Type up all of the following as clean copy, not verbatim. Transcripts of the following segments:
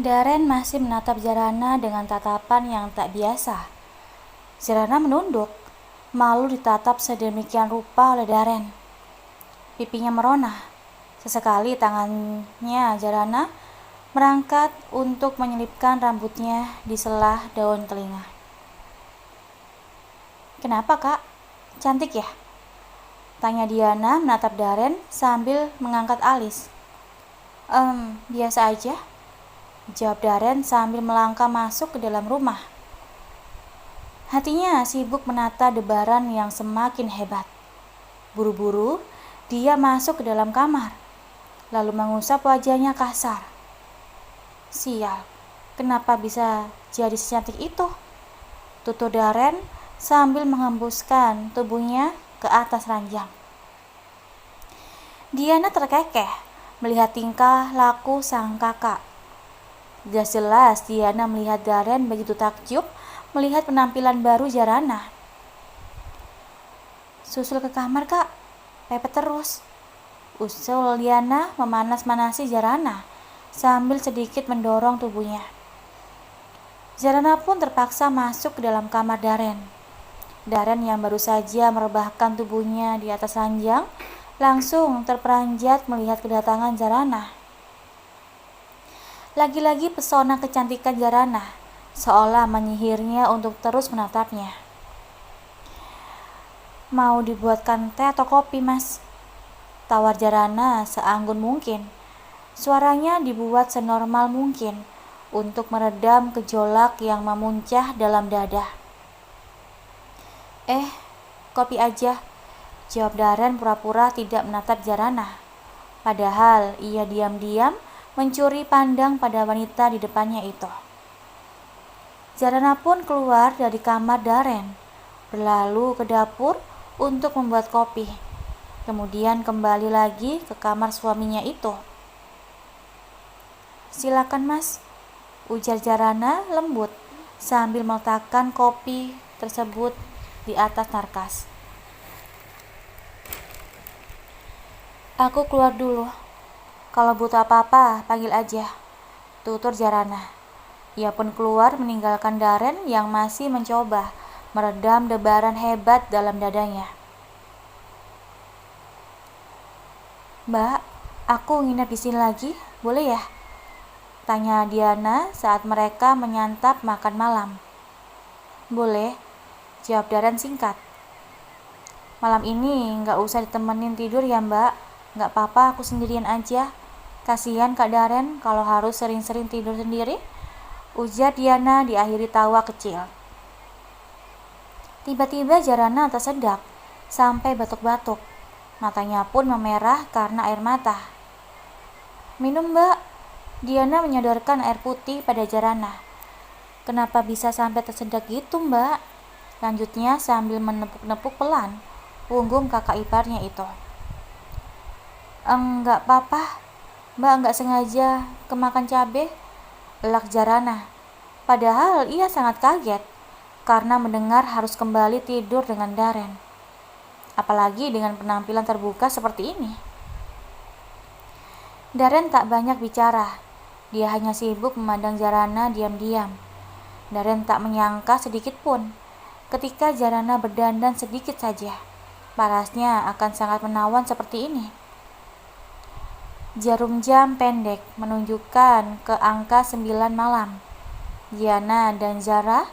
Daren masih menatap Jarana dengan tatapan yang tak biasa. Jarana menunduk, malu ditatap sedemikian rupa oleh Daren. Pipinya merona. Sesekali tangannya Jarana merangkat untuk menyelipkan rambutnya di selah daun telinga. "Kenapa, Kak? Cantik ya?" tanya Diana menatap Daren sambil mengangkat alis. Biasa aja," jawab Daren sambil melangkah masuk ke dalam rumah. Hatinya sibuk menata debaran yang semakin hebat. Buru-buru, dia masuk ke dalam kamar, lalu mengusap wajahnya kasar. "Sial, kenapa bisa jadi secantik itu?" tutur Daren sambil menghembuskan tubuhnya ke atas ranjang. Diana terkekeh melihat tingkah laku sang kakak. Jelas-jelas Diana melihat Daren begitu takjub melihat penampilan baru Jarana. "Susul ke kamar, Kak. Pepet terus," usul Diana memanas-manasi Jarana sambil sedikit mendorong tubuhnya. Jarana pun terpaksa masuk ke dalam kamar Daren. Daren yang baru saja merebahkan tubuhnya di atas ranjang langsung terperanjat melihat kedatangan Jarana. Lagi-lagi pesona kecantikan Jarana seolah menyihirnya untuk terus menatapnya. "Mau dibuatkan teh atau kopi, Mas?" tawar Jarana seanggun mungkin. Suaranya dibuat senormal mungkin untuk meredam gejolak yang memuncah dalam dada. Kopi aja," jawab Daren pura-pura tidak menatap Jarana. Padahal ia diam-diam mencuri pandang pada wanita di depannya itu. Jarana pun keluar dari kamar Daren, berlalu ke dapur untuk membuat kopi. Kemudian kembali lagi ke kamar suaminya itu. "Silakan, Mas," ujar Jarana lembut sambil meletakkan kopi tersebut di atas tarkas. "Aku keluar dulu. Kalau butuh apa-apa, panggil aja," tutur Jarana. Ia pun keluar meninggalkan Daren yang masih mencoba meredam debaran hebat dalam dadanya. "Mbak, aku nginep di sini lagi, boleh ya?" tanya Diana saat mereka menyantap makan malam. "Boleh," jawab Daren singkat. "Malam ini nggak usah ditemenin tidur ya, Mbak. Nggak apa-apa, aku sendirian aja. Kasihan Kak Daren kalau harus sering-sering tidur sendiri," ujar Diana diakhiri tawa kecil. Tiba-tiba Jarana tersedak sampai batuk-batuk. Matanya pun memerah karena air mata. "Minum, Mbak." Diana menyodorkan air putih pada Jarana. "Kenapa bisa sampai tersedak gitu, Mbak?" lanjutnya sambil menepuk-nepuk pelan punggung kakak iparnya itu. Enggak apa-apa, Mbak, nggak sengaja kemakan cabai," elak Jarana. Padahal ia sangat kaget karena mendengar harus kembali tidur dengan Daren. Apalagi dengan penampilan terbuka seperti ini. Daren tak banyak bicara. Dia hanya sibuk memandang Jarana diam-diam. Daren tak menyangka sedikit pun ketika Jarana berdandan sedikit saja, parasnya akan sangat menawan seperti ini. Jarum jam pendek menunjukkan ke angka 9 malam. Diana dan Zara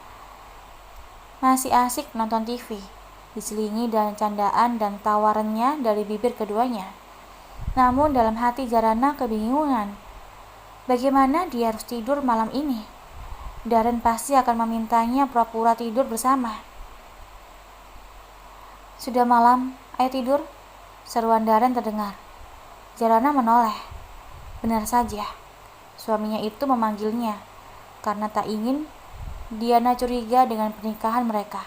masih asik nonton TV, diselingi dengan candaan dan tawarannya dari bibir keduanya. Namun dalam hati Jarana kebingungan. Bagaimana dia harus tidur malam ini? Daren pasti akan memintanya pura-pura tidur bersama. "Sudah malam, ayo tidur," seruan Daren terdengar. Jarana menoleh. Benar saja, suaminya itu memanggilnya karena tak ingin Diana curiga dengan pernikahan mereka.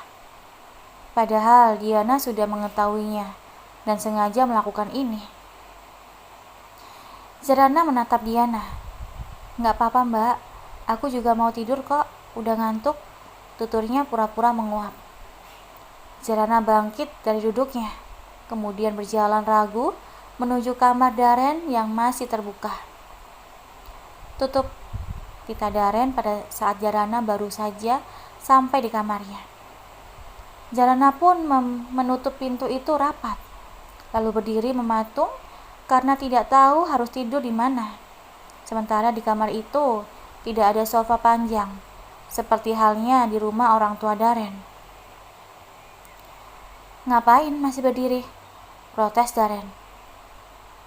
Padahal Diana sudah mengetahuinya dan sengaja melakukan ini. Jarana menatap Diana. "Nggak apa-apa, Mbak. Aku juga mau tidur kok. Udah ngantuk," tuturnya pura-pura menguap. Jarana bangkit dari duduknya, kemudian berjalan ragu menuju kamar Daren yang masih terbuka. "Tutup," pita Daren pada saat Jarana baru saja sampai di kamarnya. Jarana pun menutup pintu itu rapat, lalu berdiri mematung karena tidak tahu harus tidur di mana. Sementara di kamar itu tidak ada sofa panjang, seperti halnya di rumah orang tua Daren. "Ngapain masih berdiri?" protes Daren.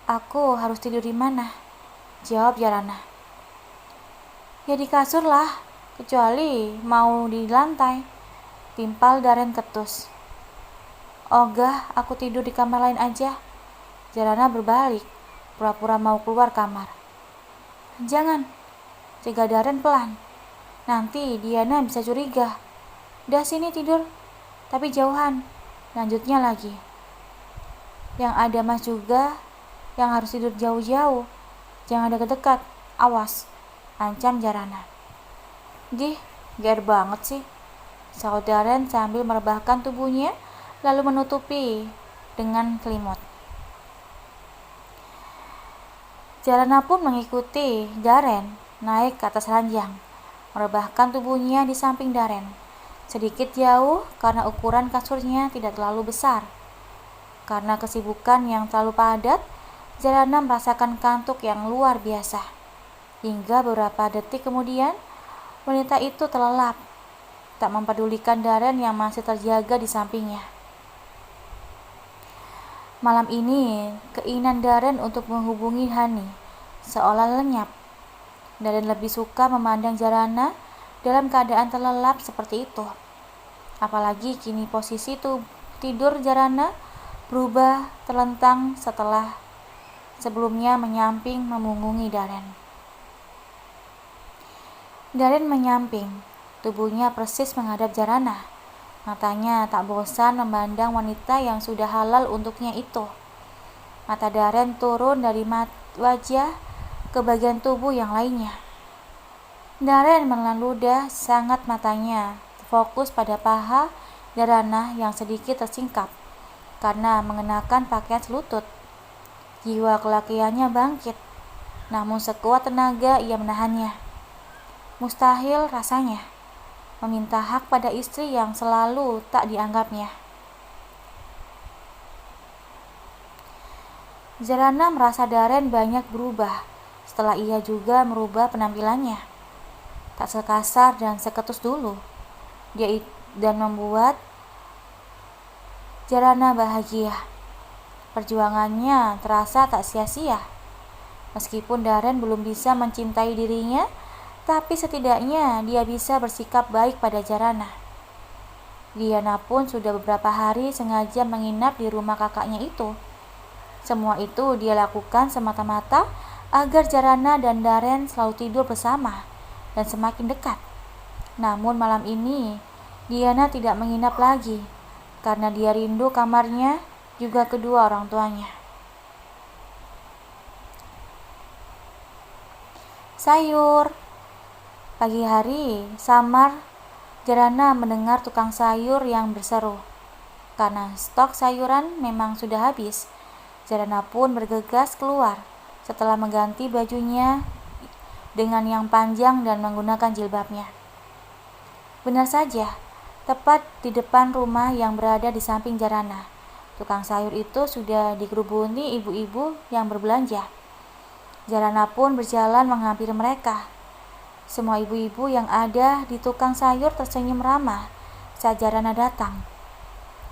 "Aku harus tidur di mana?" jawab Jarana. "Ya di kasur lah, kecuali mau di lantai," timpal Daren ketus. "Ogah, aku tidur di kamar lain aja." Jarana berbalik, pura-pura mau keluar kamar. "Jangan," cegah Daren pelan. "Nanti Diana bisa curiga." "Dah sini tidur, tapi jauhan," lanjutnya lagi. "Yang ada Mas juga yang harus tidur jauh-jauh. Jangan dekat-dekat, awas," ancam Jarana. "Dih, GR banget sih," sahut Daren sambil merebahkan tubuhnya lalu menutupi dengan selimut. Jarana pun mengikuti Daren naik ke atas ranjang, merebahkan tubuhnya di samping Daren, sedikit jauh karena ukuran kasurnya tidak terlalu besar. Karena kesibukan yang terlalu padat, Jarana merasakan kantuk yang luar biasa. Hingga beberapa detik kemudian, wanita itu terlelap, tak mempedulikan Daren yang masih terjaga di sampingnya. Malam ini, keinginan Daren untuk menghubungi Hani seolah lenyap. Daren lebih suka memandang Jarana dalam keadaan terlelap seperti itu. Apalagi kini posisi tidur Jarana berubah terlentang setelah sebelumnya menyamping memunggungi Daren. Daren menyamping, tubuhnya persis menghadap Jarana. Matanya tak bosan memandang wanita yang sudah halal untuknya itu. Mata Daren turun dari wajah ke bagian tubuh yang lainnya. Daren menelan ludah sangat, matanya fokus pada paha Jarana yang sedikit tersingkap karena mengenakan pakaian selutut. Jiwa kelakiannya bangkit, namun sekuat tenaga ia menahannya. Mustahil rasanya meminta hak pada istri yang selalu tak dianggapnya. Jarana merasa Daren banyak berubah setelah ia juga merubah penampilannya. Tak sekasar dan seketus dulu. Dan membuat Jarana bahagia. Perjuangannya terasa tak sia-sia. Meskipun Daren belum bisa mencintai dirinya, tapi setidaknya dia bisa bersikap baik pada Jarana. Diana pun sudah beberapa hari sengaja menginap di rumah kakaknya itu. Semua itu dia lakukan semata-mata agar Jarana dan Daren selalu tidur bersama dan semakin dekat. Namun malam ini, Diana tidak menginap lagi karena dia rindu kamarnya juga kedua orang tuanya. Sayur. Pagi hari, samar Jarana mendengar tukang sayur yang berseru. Karena stok sayuran memang sudah habis, Jarana pun bergegas keluar setelah mengganti bajunya dengan yang panjang dan menggunakan jilbabnya. Benar saja, tepat di depan rumah yang berada di samping Jarana, tukang sayur itu sudah dikerubuni ibu-ibu yang berbelanja. Jarana pun berjalan menghampiri mereka. Semua ibu-ibu yang ada di tukang sayur tersenyum ramah saat Jarana datang.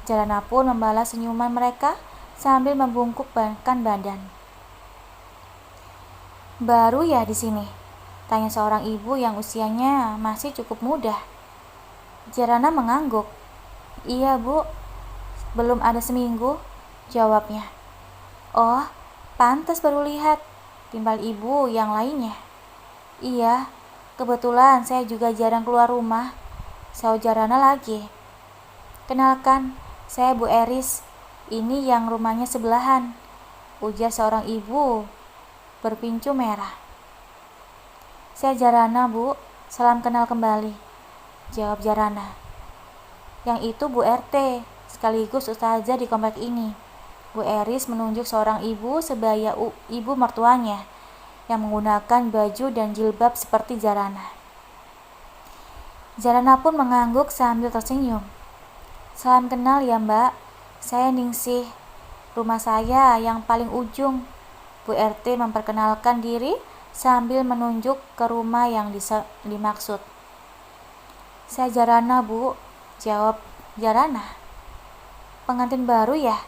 Jarana pun membalas senyuman mereka sambil membungkukkan badan. "Baru ya di sini?" tanya seorang ibu yang usianya masih cukup muda. Jarana mengangguk. "Iya Bu, belum ada seminggu," jawabnya. "Oh, pantas baru lihat," timbal ibu yang lainnya. "Iya, kebetulan saya juga jarang keluar rumah," sahut Jarana lagi. "Kenalkan, saya Bu Eris, ini yang rumahnya sebelahan," ujar seorang ibu berpincu merah. "Saya Jarana Bu, salam kenal kembali," jawab Jarana. "Yang itu Bu RT, sekaligus ustazah di komplek ini." Bu Eris menunjuk seorang ibu sebaya ibu mertuanya yang menggunakan baju dan jilbab seperti Jarana. Jarana pun mengangguk sambil tersenyum. "Salam kenal ya Mbak, saya Ningsih. Rumah saya yang paling ujung." Bu RT memperkenalkan diri sambil menunjuk ke rumah yang dimaksud. "Saya Jarana, Bu," jawab Jarana. "Pengantin baru ya?"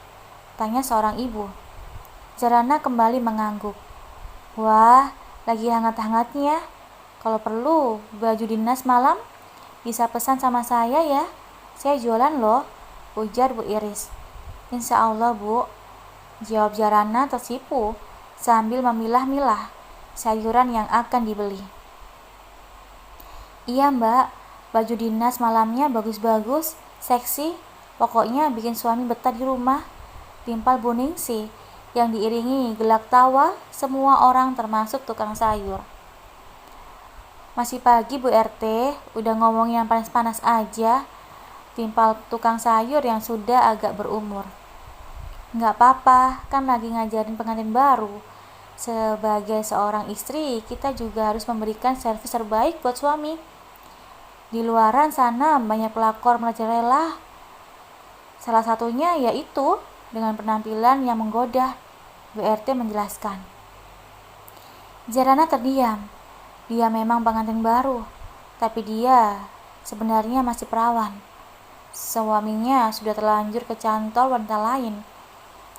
tanya seorang ibu. Jarana kembali mengangguk. "Wah, lagi hangat-hangatnya. Kalau perlu baju dinas malam, bisa pesan sama saya ya. Saya jualan loh," ujar Bu Iris. "Insya Allah, Bu," jawab Jarana tersipu sambil memilah-milah sayuran yang akan dibeli. "Iya Mbak, baju dinas malamnya bagus-bagus, seksi. Pokoknya bikin suami betah di rumah," timpal Bu Ningsih yang diiringi gelak tawa semua orang termasuk tukang sayur. "Masih pagi Bu RT, udah ngomong yang panas-panas aja," timpal tukang sayur yang sudah agak berumur. "Nggak apa-apa, kan lagi ngajarin pengantin baru. Sebagai seorang istri, kita juga harus memberikan servis terbaik buat suami. Di luaran sana banyak pelakor merajalela. Salah satunya yaitu dengan penampilan yang menggoda," Bu RT menjelaskan. Jarana terdiam. Dia memang pengantin baru, tapi dia sebenarnya masih perawan. Suaminya sudah terlanjur kecantol wanita lain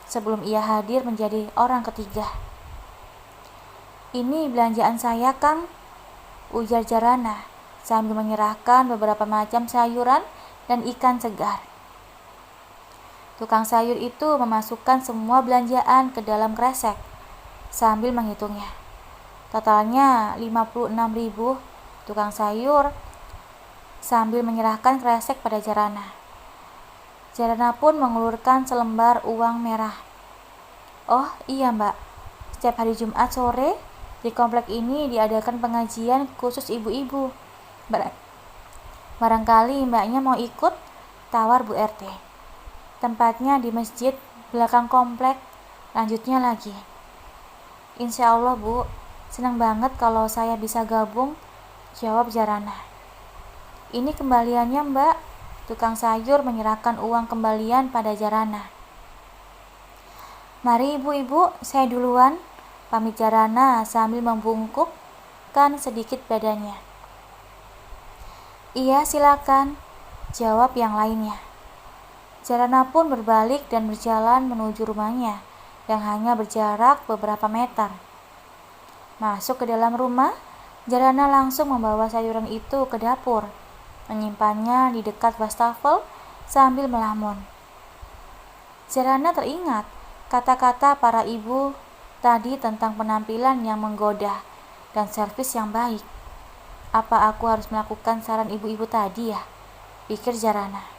sebelum ia hadir menjadi orang ketiga. "Ini belanjaan saya, Kang," ujar Jarana sambil menyerahkan beberapa macam sayuran dan ikan segar. Tukang sayur itu memasukkan semua belanjaan ke dalam kresek sambil menghitungnya. Totalnya 56.000, tukang sayur sambil menyerahkan kresek pada Jarana. Jarana pun mengulurkan selembar uang merah. "Oh iya Mbak, setiap hari Jumat sore di komplek ini diadakan pengajian khusus ibu-ibu. Barangkali Mbaknya mau ikut?" tawar Bu RT. "Tempatnya di masjid belakang komplek," lanjutnya lagi. "Insya Allah Bu, senang banget kalau saya bisa gabung," jawab Jarana. "Ini kembaliannya Mbak," tukang sayur menyerahkan uang kembalian pada Jarana. "Mari ibu-ibu, saya duluan," pamit Jarana sambil membungkukkan sedikit badannya. "Iya silakan," jawab yang lainnya. Jarana pun berbalik dan berjalan menuju rumahnya yang hanya berjarak beberapa meter. Masuk ke dalam rumah, Jarana langsung membawa sayuran itu ke dapur, menyimpannya di dekat wastafel sambil melamun. Jarana teringat kata-kata para ibu tadi tentang penampilan yang menggoda dan servis yang baik. Apa aku harus melakukan saran ibu-ibu tadi ya? Pikir Jarana.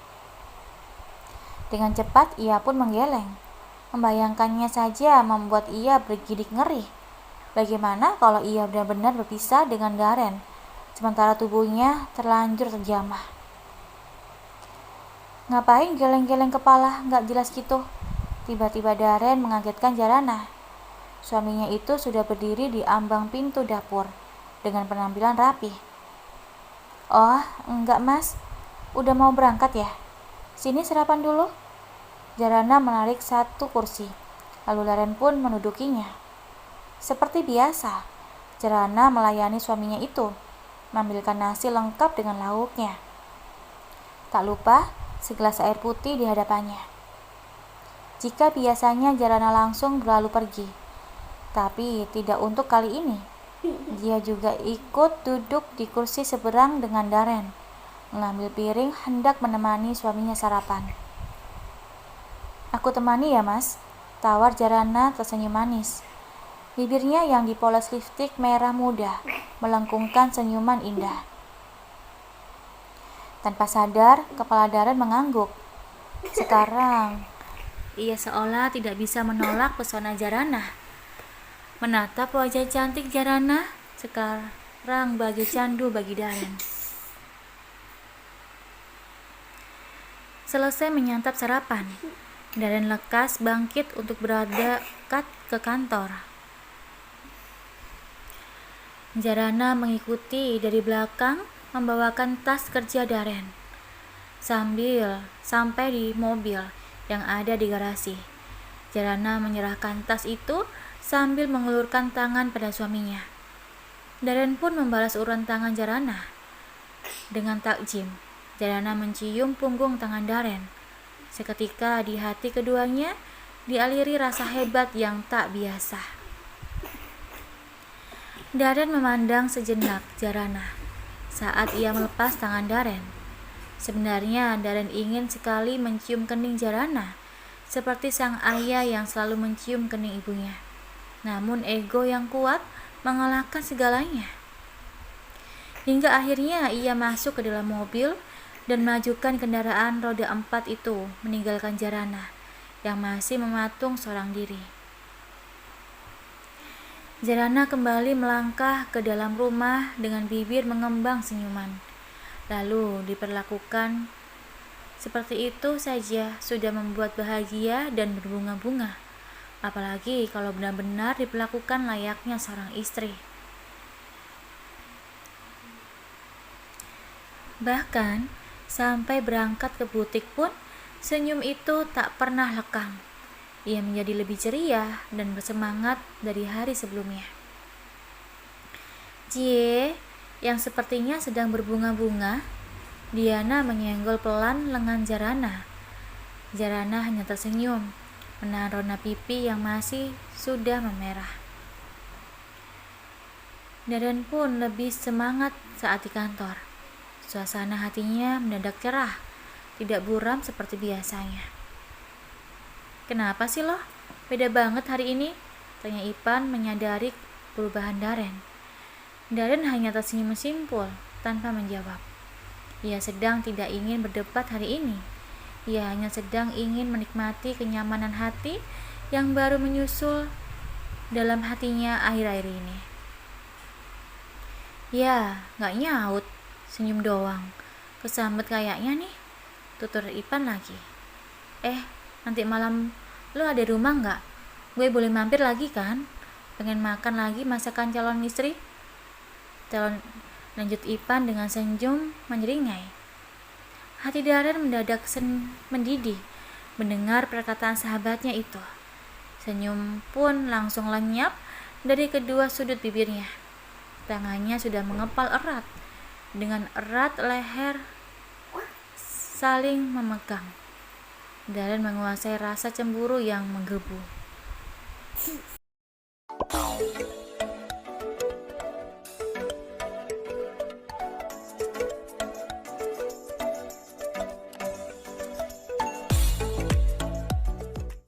Dengan cepat ia pun menggeleng. Membayangkannya saja membuat ia bergidik ngeri. Bagaimana kalau ia benar-benar berpisah dengan Daren, sementara tubuhnya terlanjur terjamah? "Ngapain geleng-geleng kepala nggak jelas gitu?" Tiba-tiba Daren mengagetkan Jarana. Suaminya itu sudah berdiri di ambang pintu dapur dengan penampilan rapi. "Oh, enggak Mas, udah mau berangkat ya? Sini sarapan dulu." Jarana menarik satu kursi, lalu Daren pun mendudukinya. Seperti biasa, Jarana melayani suaminya itu, mengambilkan nasi lengkap dengan lauknya. Tak lupa segelas air putih di hadapannya. Jika biasanya Jarana langsung berlalu pergi, tapi tidak untuk kali ini. Dia juga ikut duduk di kursi seberang dengan Daren, mengambil piring hendak menemani suaminya sarapan. "Aku temani ya Mas," tawar Jarana tersenyum manis. Bibirnya yang dipoles lipstik merah muda melengkungkan senyuman indah. Tanpa sadar, kepala Daren mengangguk. Sekarang, ia seolah tidak bisa menolak pesona Jarana. Menatap wajah cantik Jarana sekarang bagai candu bagi Daren. Selesai menyantap sarapan, Daren lekas bangkit untuk berangkat ke kantor. Jarana mengikuti dari belakang membawakan tas kerja Darren. Sampai di mobil yang ada di garasi, Jarana menyerahkan tas itu sambil mengulurkan tangan pada suaminya. Darren pun membalas uluran tangan Jarana dengan takjim. Jarana mencium punggung tangan Darren. Seketika di hati keduanya dialiri rasa hebat yang tak biasa. Darren memandang sejenak Jarana saat ia melepas tangan Darren. Sebenarnya Darren ingin sekali mencium kening Jarana, seperti sang ayah yang selalu mencium kening ibunya. Namun ego yang kuat mengalahkan segalanya. Hingga akhirnya ia masuk ke dalam mobil dan majukan kendaraan roda 4 itu, meninggalkan Jarana yang masih mematung seorang diri. Jarana kembali melangkah ke dalam rumah dengan bibir mengembang senyuman. Lalu diperlakukan seperti itu saja sudah membuat bahagia dan berbunga-bunga. Apalagi kalau benar-benar diperlakukan layaknya seorang istri. Bahkan sampai berangkat ke butik pun senyum itu tak pernah lekang. Ia menjadi lebih ceria dan bersemangat dari hari sebelumnya. Jie, yang sepertinya sedang berbunga-bunga, Diana menyenggol pelan lengan Jarana. Jarana hanya tersenyum, menahan rona pipi yang masih sudah memerah. Darren pun lebih semangat saat di kantor. Suasana hatinya mendadak cerah, tidak buram seperti biasanya. "Kenapa sih lo? Beda banget hari ini?" tanya Ipan menyadari perubahan Darren. Darren hanya tersenyum simpul tanpa menjawab. Ia sedang tidak ingin berdebat hari ini. Ia hanya sedang ingin menikmati kenyamanan hati yang baru menyusul dalam hatinya akhir-akhir ini. "Ya, gak nyaut, senyum doang. Kesambet kayaknya nih," tutur Ipan lagi. Nanti malam lo ada rumah nggak? Gue boleh mampir lagi kan? Pengen makan lagi masakan calon istri? Lanjut Ipan dengan senyum menyeringai. Hati Darren mendadak mendidih mendengar perkataan sahabatnya itu. Senyum pun langsung lenyap dari kedua sudut bibirnya. Tangannya sudah mengepal erat. Dengan erat leher saling memegang. Darren menguasai rasa cemburu yang menggebu.